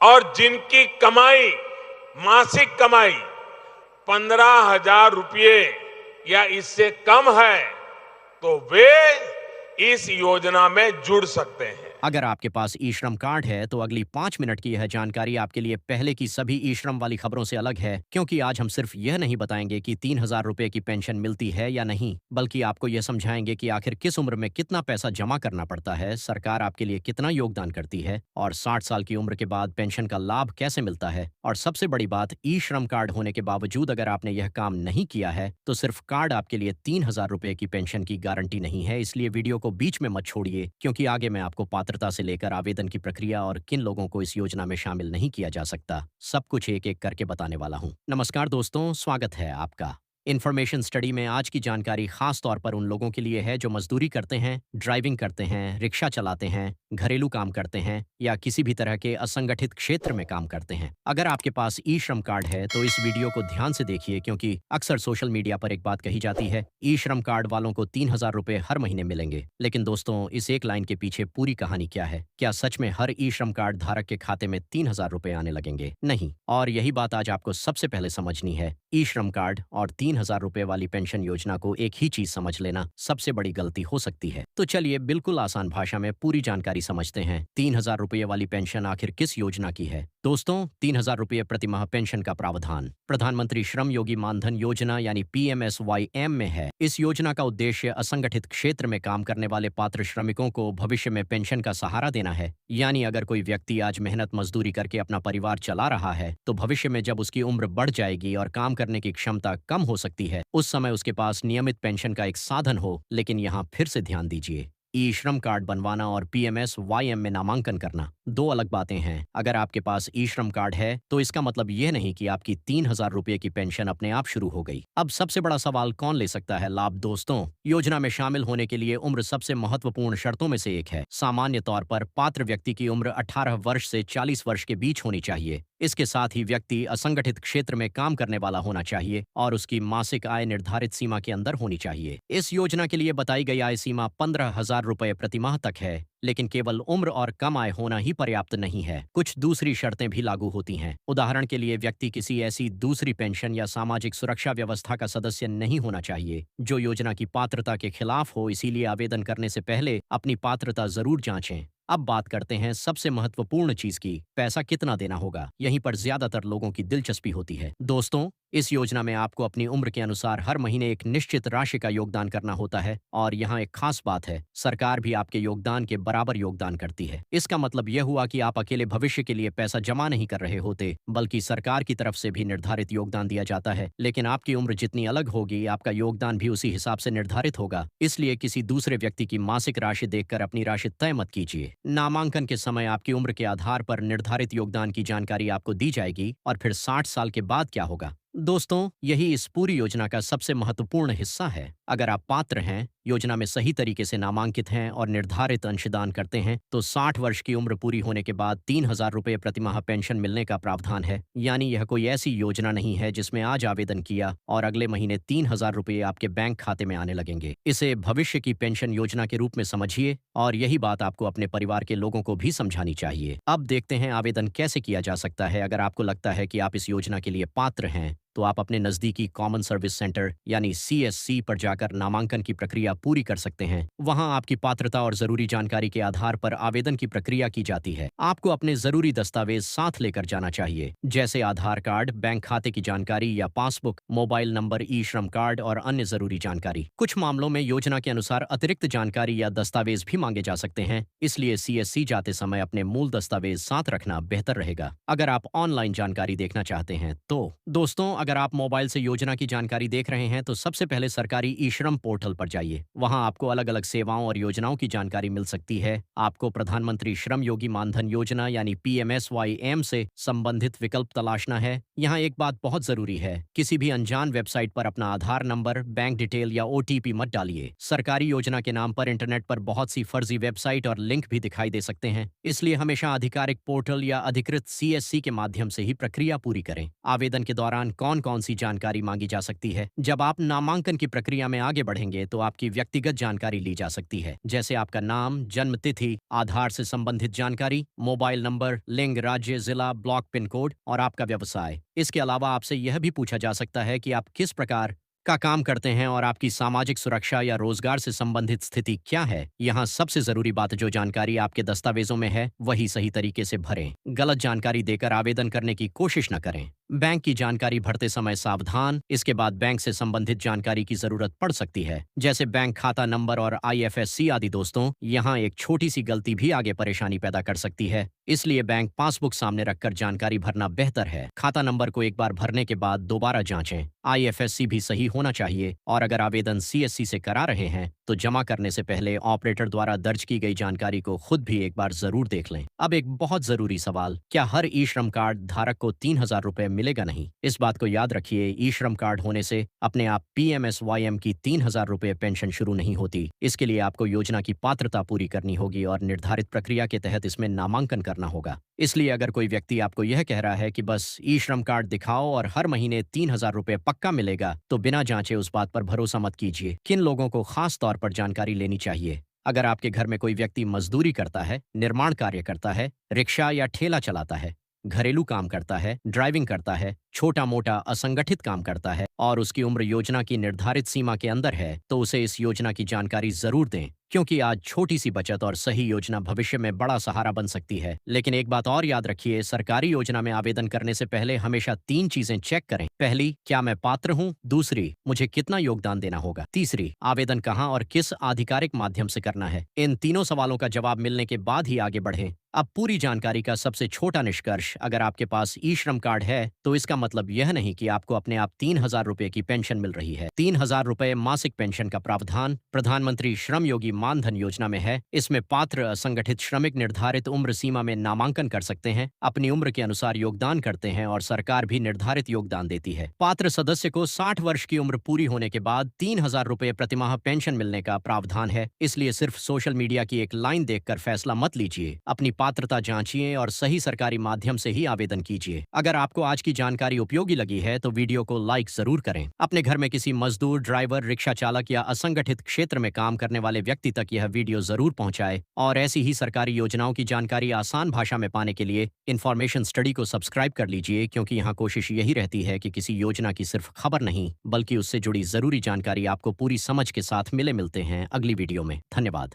और जिनकी कमाई, मासिक कमाई 15,000 रुपये या इससे कम है, तो वे इस योजना में जुड़ सकते हैं। अगर आपके पास ई श्रम कार्ड है तो अगली 5 मिनट की यह जानकारी आपके लिए पहले की सभी ई श्रम वाली खबरों से अलग है, क्योंकि आज हम सिर्फ यह नहीं बताएंगे कि 3,000 रुपए की पेंशन मिलती है या नहीं, बल्कि आपको यह समझाएंगे कि आखिर किस उम्र में कितना पैसा जमा करना पड़ता है, सरकार आपके लिए कितना योगदान करती है और 60 साल की उम्र के बाद पेंशन का लाभ कैसे मिलता है। और सबसे बड़ी बात, ई श्रम कार्ड होने के बावजूद अगर आपने यह काम नहीं किया है तो सिर्फ कार्ड आपके लिए 3,000 रुपए की पेंशन की गारंटी नहीं है। इसलिए वीडियो को बीच में मत छोड़िए, क्योंकि आगे मैं आपको पात्रता से लेकर आवेदन की प्रक्रिया और किन लोगों को इस योजना में शामिल नहीं किया जा सकता, सब कुछ एक एक करके बताने वाला हूँ। नमस्कार दोस्तों, स्वागत है आपका। इन्फॉर्मेशन स्टडी में आज की जानकारी खास तौर पर उन लोगों के लिए है जो मजदूरी करते हैं, ड्राइविंग करते हैं, रिक्शा चलाते हैं, घरेलू काम करते हैं या किसी भी तरह के असंगठित क्षेत्र में काम करते हैं। अगर आपके पास ई श्रम कार्ड है तो इस वीडियो को ध्यान से देखिए, क्योंकि अक्सर सोशल मीडिया पर एक बात कही जाती है, ई श्रम कार्ड वालों को 3,000 रुपए हर महीने मिलेंगे। लेकिन दोस्तों, इस एक लाइन के पीछे पूरी कहानी क्या है? क्या सच में हर ई श्रम कार्ड धारक के खाते में 3,000 रुपए आने लगेंगे? नहीं। और यही बात आज आपको सबसे पहले समझनी है। ई श्रम कार्ड और 3,000 रुपए वाली पेंशन योजना को एक ही चीज समझ लेना सबसे बड़ी गलती हो सकती है। तो चलिए बिल्कुल आसान भाषा में पूरी जानकारी समझते हैं। 3,000 रुपए वाली पेंशन आखिर किस योजना की है? दोस्तों, 3,000 रुपए प्रतिमाह पेंशन का प्रावधान प्रधानमंत्री श्रम योगी मानधन योजना यानी PMSYM में है। इस योजना का उद्देश्य असंगठित क्षेत्र में काम करने वाले पात्र श्रमिकों को भविष्य में पेंशन का सहारा देना है। यानी अगर कोई व्यक्ति आज मेहनत मजदूरी करके अपना परिवार चला रहा है, तो भविष्य में जब उसकी उम्र बढ़ जाएगी और काम करने की क्षमता कम हो सकती है, उस समय उसके पास नियमित पेंशन का एक साधन हो। लेकिन यहाँ फिर से ध्यान दीजिए, ई श्रम कार्ड बनवाना और PMSYM में नामांकन करना दो अलग बातें हैं। अगर आपके पास ई श्रम कार्ड है तो इसका मतलब यह नहीं कि आपकी 3,000 रुपए की पेंशन अपने आप शुरू हो गई। अब सबसे बड़ा सवाल, कौन ले सकता है लाभ? दोस्तों, योजना में शामिल होने के लिए उम्र सबसे महत्वपूर्ण शर्तों में से एक है। सामान्य तौर पर पात्र व्यक्ति की उम्र 18 वर्ष से 40 वर्ष के बीच होनी चाहिए। इसके साथ ही व्यक्ति असंगठित क्षेत्र में काम करने वाला होना चाहिए और उसकी मासिक आय निर्धारित सीमा के अंदर होनी चाहिए। इस योजना के लिए बताई गई आय सीमा 15,000 रुपए प्रतिमाह तक है, लेकिन केवल उम्र और कम आय होना ही पर्याप्त नहीं है। कुछ दूसरी शर्तें भी लागू होती हैं। उदाहरण के लिए, व्यक्ति किसी ऐसी दूसरी पेंशन या सामाजिक सुरक्षा व्यवस्था का सदस्य नहीं होना चाहिए जो योजना की पात्रता के खिलाफ हो। इसीलिए आवेदन करने से पहले अपनी पात्रता जरूर जांचें। अब बात करते हैं सबसे महत्वपूर्ण चीज की, पैसा कितना देना होगा। यहीं पर ज्यादातर लोगों की दिलचस्पी होती है। दोस्तों, इस योजना में आपको अपनी उम्र के अनुसार हर महीने एक निश्चित राशि का योगदान करना होता है। और यहाँ एक खास बात है, सरकार भी आपके योगदान के बराबर योगदान करती है। इसका मतलब यह हुआ कि आप अकेले भविष्य के लिए पैसा जमा नहीं कर रहे होते, बल्कि सरकार की तरफ से भी निर्धारित योगदान दिया जाता है। लेकिन आपकी उम्र जितनी अलग होगी, आपका योगदान भी उसी हिसाब से निर्धारित होगा। इसलिए किसी दूसरे व्यक्ति की मासिक राशि देखकर अपनी राशि तय मत कीजिए। नामांकन के समय आपकी उम्र के आधार पर निर्धारित योगदान की जानकारी आपको दी जाएगी। और फिर 60 साल के बाद क्या होगा? दोस्तों, यही इस पूरी योजना का सबसे महत्वपूर्ण हिस्सा है। अगर आप पात्र हैं, योजना में सही तरीके से नामांकित हैं और निर्धारित अंशदान करते हैं, तो 60 वर्ष की उम्र पूरी होने के बाद 3,000 रुपए प्रतिमाह पेंशन मिलने का प्रावधान है। यानी यह कोई ऐसी योजना नहीं है जिसमें आज आवेदन किया और अगले महीने 3,000 रुपए आपके बैंक खाते में आने लगेंगे। इसे भविष्य की पेंशन योजना के रूप में समझिए और यही बात आपको अपने परिवार के लोगों को भी समझानी चाहिए। अब देखते हैं आवेदन कैसे किया जा सकता है। अगर आपको लगता है कि आप इस योजना के लिए पात्र हैं, तो आप अपने नजदीकी कॉमन सर्विस सेंटर यानी CSC पर जाकर नामांकन की प्रक्रिया पूरी कर सकते हैं। वहां आपकी पात्रता और जरूरी जानकारी के आधार पर आवेदन की प्रक्रिया की जाती है। आपको अपने जरूरी दस्तावेज साथ लेकर जाना चाहिए, जैसे आधार कार्ड, बैंक खाते की जानकारी या पासबुक, मोबाइल नंबर, ई श्रम कार्ड और अन्य जरूरी जानकारी। कुछ मामलों में योजना के अनुसार अतिरिक्त जानकारी या दस्तावेज भी मांगे जा सकते हैं, इसलिए CSC जाते समय अपने मूल दस्तावेज साथ रखना बेहतर रहेगा। अगर आप ऑनलाइन जानकारी देखना चाहते हैं तो दोस्तों, अगर आप मोबाइल से योजना की जानकारी देख रहे हैं तो सबसे पहले सरकारी ई श्रम पोर्टल पर जाइए। वहां आपको अलग अलग सेवाओं और योजनाओं की जानकारी मिल सकती है। आपको प्रधानमंत्री श्रम योगी मानधन योजना यानी PMSYM से संबंधित विकल्प तलाशना है। यहाँ एक बात बहुत जरूरी है, किसी भी अनजान वेबसाइट पर अपना आधार नंबर, बैंक डिटेल या OTP मत डालिए। सरकारी योजना के नाम पर इंटरनेट पर बहुत सी फर्जी वेबसाइट और लिंक भी दिखाई दे सकते हैं, इसलिए हमेशा आधिकारिक पोर्टल या अधिकृत CSC के माध्यम से ही प्रक्रिया पूरी करें। आवेदन के दौरान कौन कौन कौन सी जानकारी मांगी जा सकती है। जब आप नामांकन की प्रक्रिया में आगे बढ़ेंगे तो आपकी व्यक्तिगत जानकारी ली जा सकती है, जैसे आपका नाम, जन्म तिथि, आधार से संबंधित जानकारी, मोबाइल नंबर, लिंग, राज्य, जिला, ब्लॉक, पिन कोड और आपका व्यवसाय। इसके अलावा आपसे यह भी पूछा जा सकता है कि आप किस प्रकार का काम करते हैं और आपकी सामाजिक सुरक्षा या रोजगार से संबंधित स्थिति क्या है। यहाँ सबसे जरूरी बात, जो जानकारी आपके दस्तावेजों में है वही सही तरीके से भरें। गलत जानकारी देकर आवेदन करने की कोशिश न करें। बैंक की जानकारी भरते समय सावधान। इसके बाद बैंक से संबंधित जानकारी की जरूरत पड़ सकती है, जैसे बैंक खाता नंबर और IFSC आदि। दोस्तों, यहाँ एक छोटी सी गलती भी आगे परेशानी पैदा कर सकती है, इसलिए बैंक पासबुक सामने रखकर जानकारी भरना बेहतर है। खाता नंबर को एक बार भरने के बाद दोबारा जांचें। IFSC भी सही होना चाहिए और अगर आवेदन CSC से करा रहे हैं तो जमा करने से पहले ऑपरेटर द्वारा दर्ज की गई जानकारी को खुद भी एक बार जरूर देख लें। अब एक बहुत जरूरी सवाल, क्या हर ई-श्रम कार्ड धारक को 3,000 रुपए मिलेगा? नहीं। इस बात को याद रखिए, ई-श्रम कार्ड होने से अपने आप PMSYM की 3,000 रुपए पेंशन शुरू नहीं होती। इसके लिए आपको योजना की पात्रता पूरी करनी होगी और निर्धारित प्रक्रिया के तहत इसमें नामांकन करना होगा। इसलिए अगर कोई व्यक्ति आपको यह कह रहा है कि बस ई-श्रम कार्ड दिखाओ और हर महीने 3,000 रुपए पक्का मिलेगा, तो बिना जांचे उस बात पर भरोसा मत कीजिए। किन लोगों को खास तौर पर जानकारी लेनी चाहिए? अगर आपके घर में कोई व्यक्ति मजदूरी करता है, निर्माण कार्य करता है, रिक्शा या ठेला चलाता है, घरेलू काम करता है, ड्राइविंग करता है, छोटा मोटा असंगठित काम करता है और उसकी उम्र योजना की निर्धारित सीमा के अंदर है, तो उसे इस योजना की जानकारी जरूर दें, क्योंकि आज छोटी सी बचत और सही योजना भविष्य में बड़ा सहारा बन सकती है। लेकिन एक बात और याद रखिए, सरकारी योजना में आवेदन करने से पहले हमेशा 3 चीजें चेक करें। पहली, क्या मैं पात्र हूँ? दूसरी, मुझे कितना योगदान देना होगा? तीसरी, आवेदन कहाँ और किस आधिकारिक माध्यम से करना है? इन तीनों सवालों का जवाब मिलने के बाद ही आगे बढ़ें। अब पूरी जानकारी का सबसे छोटा निष्कर्ष, अगर आपके पास ई-श्रम कार्ड है तो इसका मतलब यह नहीं कि आपको अपने आप 3,000 रुपए की पेंशन मिल रही है। 3,000 रुपए मासिक पेंशन का प्रावधान प्रधानमंत्री श्रम योगी मानधन योजना में है। इसमें पात्र असंगठित श्रमिक निर्धारित उम्र सीमा में नामांकन कर सकते हैं, अपनी उम्र के अनुसार योगदान करते हैं और सरकार भी निर्धारित योगदान देती है। पात्र सदस्य को 60 वर्ष की उम्र पूरी होने के बाद 3,000 रुपए प्रतिमाह पेंशन मिलने का प्रावधान है। इसलिए सिर्फ सोशल मीडिया की एक लाइन देखकर फैसला मत लीजिए। अपनी पात्रता जांचिए और सही सरकारी माध्यम से ही आवेदन कीजिए। अगर आपको आज की जानकारी उपयोगी लगी है तो वीडियो को लाइक जरूर करें। अपने घर में किसी मजदूर, ड्राइवर, रिक्शा चालक या असंगठित क्षेत्र में काम करने वाले व्यक्ति तक यह वीडियो जरूर पहुंचाएं और ऐसी ही सरकारी योजनाओं की जानकारी आसान भाषा में पाने के लिए इन्फॉर्मेशन स्टडी को सब्सक्राइब कर लीजिए, क्योंकि यहाँ कोशिश यही रहती है कि किसी योजना की सिर्फ खबर नहीं बल्कि उससे जुड़ी जरूरी जानकारी आपको पूरी समझ के साथ मिलते हैं अगली वीडियो में। धन्यवाद।